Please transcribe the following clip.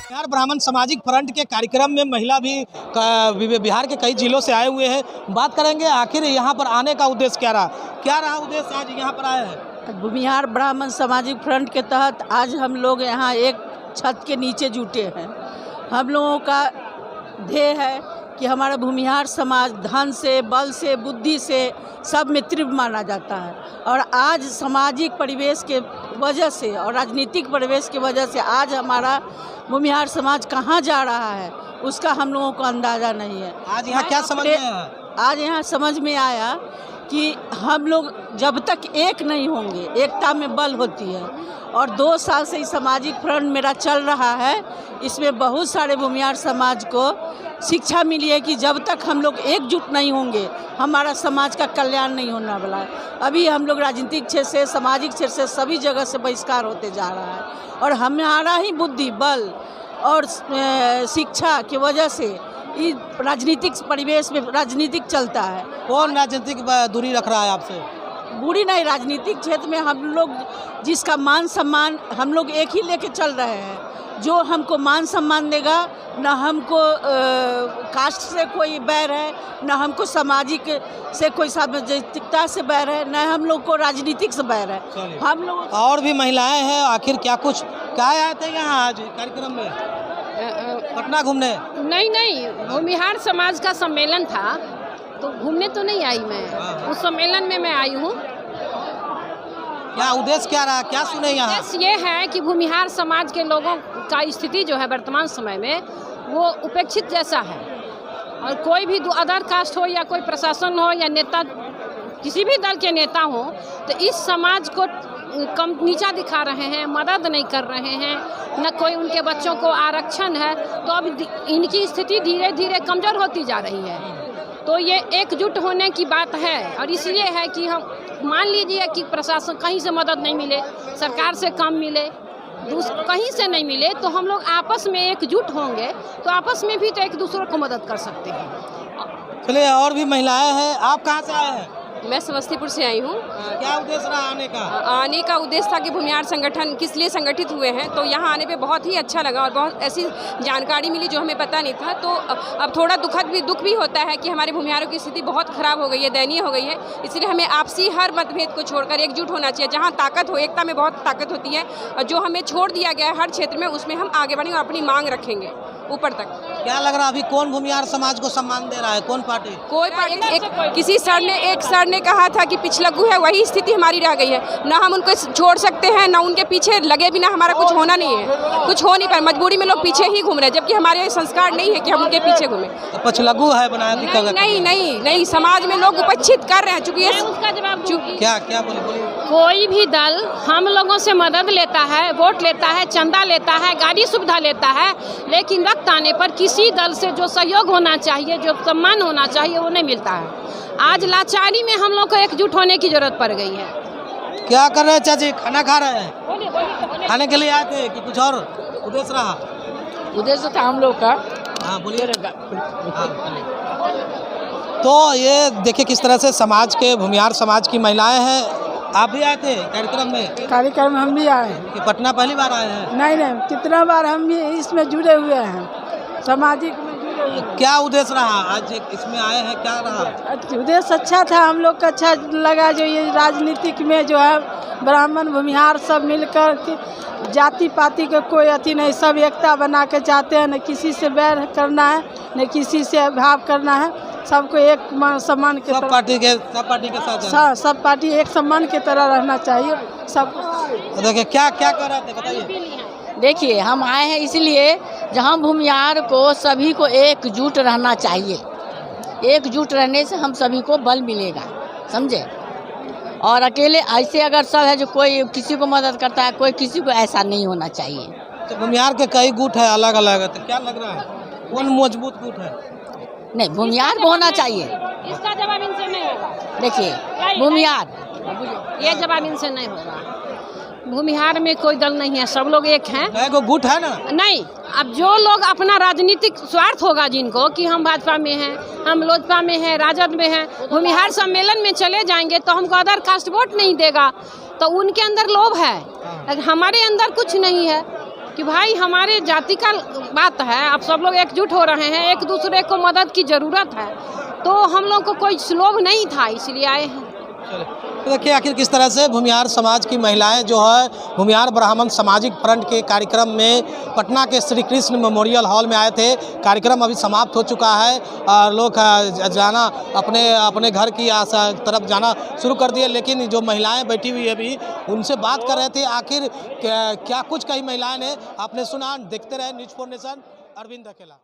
बिहार ब्राह्मण सामाजिक फ्रंट के कार्यक्रम में महिला भी बिहार के कई जिलों से आए हुए हैं। बात करेंगे आखिर यहाँ पर आने का उद्देश्य क्या रहा उद्देश्य आज यहाँ पर आए हैं। बिहार ब्राह्मण सामाजिक फ्रंट के तहत आज हम लोग यहाँ एक छत के नीचे जुटे हैं। हम लोगों का ध्येय है कि हमारा भूमिहार समाज धन से, बल से, बुद्धि से सब में तीव्र माना जाता है और आज सामाजिक परिवेश के वजह से और राजनीतिक परिवेश की वजह से आज हमारा भूमिहार समाज कहाँ जा रहा है उसका हम लोगों को अंदाज़ा नहीं है। आज यहाँ क्या समझ में आया? आज यहाँ समझ में आया कि हम लोग जब तक एक नहीं होंगे, एकता में बल होती है। और 2 साल से सामाजिक फ्रंट मेरा चल रहा है, इसमें बहुत सारे भूमिहार समाज को शिक्षा मिली है कि जब तक हम लोग एकजुट नहीं होंगे हमारा समाज का कल्याण नहीं होने वाला है। अभी हम लोग राजनीतिक क्षेत्र से, सामाजिक क्षेत्र से सभी जगह से बहिष्कार होते जा रहा है और हमारा ही बुद्धि, बल और शिक्षा की वजह से इस राजनीतिक परिवेश में राजनीतिक चलता है। कौन राजनीतिक दूरी रख रहा है आपसे? बुरी नहीं, राजनीतिक क्षेत्र में हम लोग जिसका मान सम्मान हम लोग एक ही लेके चल रहे हैं। जो हमको मान सम्मान देगा, न हमको कास्ट से कोई बैर है, न हमको सामाजिक से कोई सामाजिकता से बैर है, न हम लोग को राजनीतिक से बैर है। हम लोग और भी महिलाएं हैं, आखिर क्या आए थे यहाँ आज कार्यक्रम में? पटना घूमने? नहीं, भूमिहार समाज का सम्मेलन था तो घूमने तो नहीं आई मैं, उस सम्मेलन में मैं आई हूँ। क्या उद्देश्य क्या रहा, क्या सुने यहाँ? उद्देश्य ये है कि भूमिहार समाज के लोगों का स्थिति जो है वर्तमान समय में वो उपेक्षित जैसा है और कोई भी अदर कास्ट हो या कोई प्रशासन हो या नेता, किसी भी दल के नेता हो, तो इस समाज को कम नीचा दिखा रहे हैं, मदद नहीं कर रहे हैं, न कोई उनके बच्चों को आरक्षण है। तो अब इनकी स्थिति धीरे धीरे कमज़ोर होती जा रही है। तो ये एकजुट होने की बात है और इसलिए है कि हम मान लीजिए कि प्रशासन कहीं से मदद नहीं मिले, सरकार से कम मिले, कहीं से नहीं मिले, तो हम लोग आपस में एकजुट होंगे तो आपस में भी तो एक दूसरे को मदद कर सकते हैं। चलिए, और भी महिलाएं हैं। आप कहाँ से आए हैं? मैं समस्तीपुर से आई हूँ। क्या उद्देश्य रहा आने का? आने का उद्देश्य था कि भूमिहार संगठन किस लिए संगठित हुए हैं, तो यहाँ आने पे बहुत ही अच्छा लगा और बहुत ऐसी जानकारी मिली जो हमें पता नहीं था। तो अब थोड़ा दुख भी होता है कि हमारे भूमिहारों की स्थिति बहुत खराब हो गई है, दयनीय हो गई है। इसलिए हमें आपसी हर मतभेद को छोड़कर एकजुट होना चाहिए। जहाँ ताकत हो, एकता में बहुत ताकत होती है और जो हमें छोड़ दिया गया है हर क्षेत्र में, उसमें हम आगे बढ़ेंगे और अपनी मांग रखेंगे ऊपर तक। क्या लग रहा है अभी कौन भूमिहार समाज को सम्मान दे रहा है, कौन पार्टी? कोई किसी सर ने कहा था कि पिछलग्गू है, वही स्थिति हमारी रह गई है। ना हम उनको छोड़ सकते हैं, ना उनके पीछे लगे बिना हमारा कुछ होना नहीं है, कुछ हो नहीं पाए। मजबूरी में लोग पीछे ही घूम रहे हैं, जबकि हमारे संस्कार नहीं है कि हम उनके पीछे घूमें। तो पिछलग्गू है बनाया? नहीं, समाज में लोग उपेक्षित कर रहे हैं। चूंकि उसका जवाब क्या बोले? कोई भी दल हम लोगों से मदद लेता है, वोट लेता है, चंदा लेता है, गाड़ी सुविधा लेता है, लेकिन वक्त आने पर किसी दल से जो सहयोग होना चाहिए, जो सम्मान होना चाहिए, वो नहीं मिलता है। आज लाचारी में हम लोग को एकजुट होने की जरूरत पड़ गई है। क्या कर रहे हैं चाची? खाना खा रहे हैं? खाने के लिए आए थे कि कुछ और उद्देश्य रहा? उद्देश्य था हम लोग का। हाँ बोलिए। तो ये देखिए किस तरह से समाज के, भूमिहार समाज की महिलाएं हैं। आप भी आए थे कार्यक्रम में? कार्यक्रम हम भी आए हैं। कि पटना पहली बार आए हैं? नहीं, कितना बार हम भी इसमें जुड़े हुए हैं, सामाजिक में जुड़े हुए। क्या उद्देश्य रहा आज इसमें आए हैं, क्या रहा उद्देश्य? अच्छा था, हम लोग का अच्छा लगा। जो ये राजनीतिक में जो है ब्राह्मण भूमिहार सब मिलकर जाति पाति का कोई अति नहीं, सब एकता बना के चाहते हैं। न किसी से बैर करना है, न किसी से भाव करना है, सबको एक सम्मान के सब पार्टी के साथ सब पार्टी एक सम्मान की तरह रहना चाहिए सब। तो देखिए क्या कर रहे थे, बताइए। देखिए, हम आए हैं इसलिए जहाँ भूमिहार को सभी को एकजुट रहना चाहिए। एकजुट रहने से हम सभी को बल मिलेगा, समझे। और अकेले ऐसे अगर सब है जो कोई किसी को मदद करता है, कोई किसी को, ऐसा नहीं होना चाहिए। तो भूमिहार के कई गुट है अलग अलग, तो क्या लग रहा है कौन मजबूत गुट है? नहीं, भूमिहार को होना चाहिए। इसका जवाब इनसे नहीं होगा। देखिए, भूमिहार, ये जवाब इनसे नहीं होगा। भूमिहार में कोई दल नहीं है, सब लोग एक हैं। को गुट है ना? नहीं, अब जो लोग अपना राजनीतिक स्वार्थ होगा जिनको कि हम भाजपा में हैं, हम लोजपा में हैं, राजद में हैं, भूमिहार सम्मेलन में चले जाएंगे तो हमको अदर कास्ट वोट नहीं देगा, तो उनके अंदर लोभ है। हमारे अंदर कुछ नहीं है कि भाई हमारे जाति का बात है, आप सब लोग एकजुट हो रहे हैं, एक दूसरे को मदद की ज़रूरत है, तो हम लोग को कोई लोभ नहीं था, इसलिए आए हैं। तो देखिए आखिर किस तरह से भूमिहार समाज की महिलाएं जो है भूमिहार ब्राह्मण सामाजिक फ्रंट के कार्यक्रम में पटना के श्री कृष्ण मेमोरियल हॉल में आए थे। कार्यक्रम अभी समाप्त हो चुका है और लोग जाना अपने घर की तरफ जाना शुरू कर दिए, लेकिन जो महिलाएं बैठी हुई है अभी उनसे बात कर रहे थे आखिर क्या कुछ कई महिलाएं ने आपने सुना। देखते रहे न्यूज़ 4 नेशन, अरविंद अकेला।